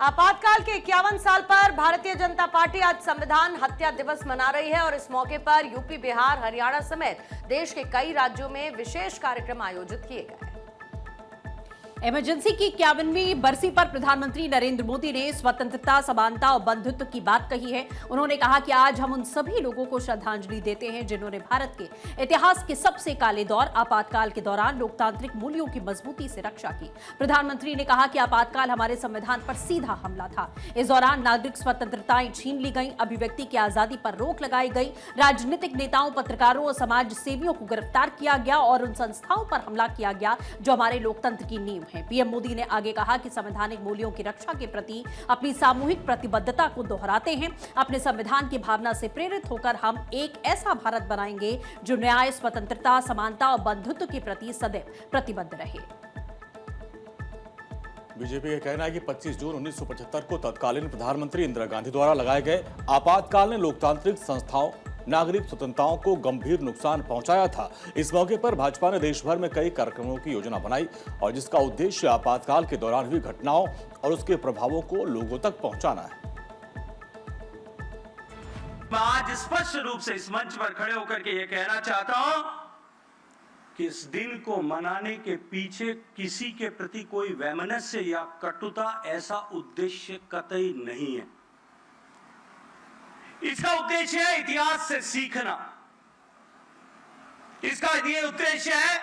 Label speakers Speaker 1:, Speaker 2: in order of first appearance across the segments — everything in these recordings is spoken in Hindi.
Speaker 1: आपातकाल के 51 साल पर भारतीय जनता पार्टी आज संविधान हत्या दिवस मना रही है और इस मौके पर यूपी, बिहार, हरियाणा समेत देश के कई राज्यों में विशेष कार्यक्रम आयोजित किए गए।
Speaker 2: इमरजेंसी की 51वीं बरसी पर प्रधानमंत्री नरेंद्र मोदी ने स्वतंत्रता, समानता और बंधुत्व की बात कही है। उन्होंने कहा कि आज हम उन सभी लोगों को श्रद्धांजलि देते हैं जिन्होंने भारत के इतिहास के सबसे काले दौर आपातकाल के दौरान लोकतांत्रिक मूल्यों की मजबूती से रक्षा की। प्रधानमंत्री ने कहा कि आपातकाल हमारे संविधान पर सीधा हमला था। इस दौरान नागरिक स्वतंत्रताएं छीन ली गई, अभिव्यक्ति की आजादी पर रोक लगाई गई, राजनीतिक नेताओं, पत्रकारों और समाज सेवियों को गिरफ्तार किया गया और उन संस्थाओं पर हमला किया गया जो हमारे लोकतंत्र की नींव है। पीएम मोदी ने आगे कहा कि संवैधानिक मूल्यों की रक्षा के प्रति अपनी सामूहिक प्रतिबद्धता को दोहराते हैं। अपने संविधान की भावना से प्रेरित होकर हम एक ऐसा भारत बनाएंगे जो न्याय, स्वतंत्रता, समानता और बंधुत्व के प्रति सदैव प्रतिबद्ध रहे।
Speaker 3: बीजेपी का कहना है कि 25 जून 1975 को तत्कालीन प्रधानमंत्री इंदिरा गांधी द्वारा लगाए गए आपातकाल ने लोकतांत्रिक संस्थाओं, नागरिक स्वतंत्रताओं को गंभीर नुकसान पहुंचाया था। इस मौके पर भाजपा ने देश भर में कई कार्यक्रमों की योजना बनाई और जिसका उद्देश्य आपातकाल के दौरान हुई घटनाओं और उसके प्रभावों को लोगों तक पहुंचाना है।
Speaker 4: मैं आज स्पष्ट रूप से इस मंच पर खड़े होकर के ये कहना चाहता हूं कि इस दिन को मनाने के पीछे किसी के प्रति कोई वैमनस्य या कटुता ऐसा उद्देश्य कतई नहीं है। इसका उद्देश्य है इतिहास से सीखना। इसका ये उद्देश्य है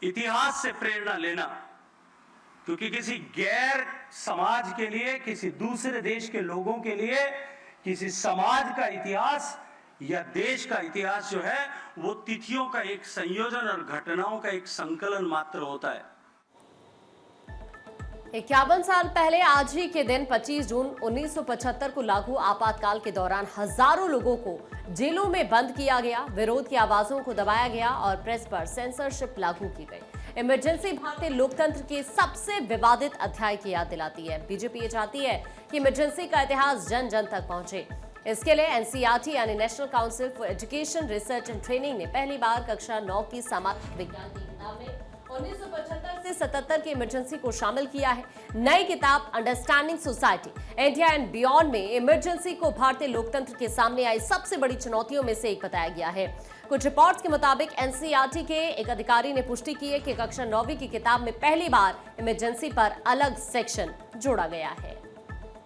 Speaker 4: इतिहास से प्रेरणा लेना, क्योंकि किसी गैर समाज के लिए, किसी दूसरे देश के लोगों के लिए किसी समाज का इतिहास या देश का इतिहास जो है वो तिथियों का एक संयोजन और घटनाओं का एक संकलन मात्र होता है।
Speaker 1: 51 साल पहले आज ही के दिन 25 जून 1975 को लागू आपातकाल के दौरान हजारों लोगों को जेलों में बंद किया गया, विरोध की आवाजों को दबाया गया और प्रेस पर सेंसरशिप लागू की गई। इमरजेंसी भारतीय लोकतंत्र के सबसे विवादित अध्याय की याद दिलाती है। बीजेपी ये चाहती है कि इमरजेंसी का इतिहास जन जन तक पहुंचे। इसके लिए एनसीईआरटी यानी national council for education, research and training ने पहली बार कक्षा 9 की सामाजिक विज्ञान की किताब में 1975 से 77 की इमरजेंसी को शामिल किया है। नई किताब understanding society India and beyond में इमरजेंसी को भारतीय लोकतंत्र के सामने आई सबसे बड़ी चुनौतियों में से एक बताया गया है। कुछ रिपोर्ट्स के मुताबिक एनसीईआरटी के एक अधिकारी ने पुष्टि की है कि कक्षा 9वीं की किताब में पहली बार इमरजेंसी पर अलग सेक्शन जोड़ा गया है।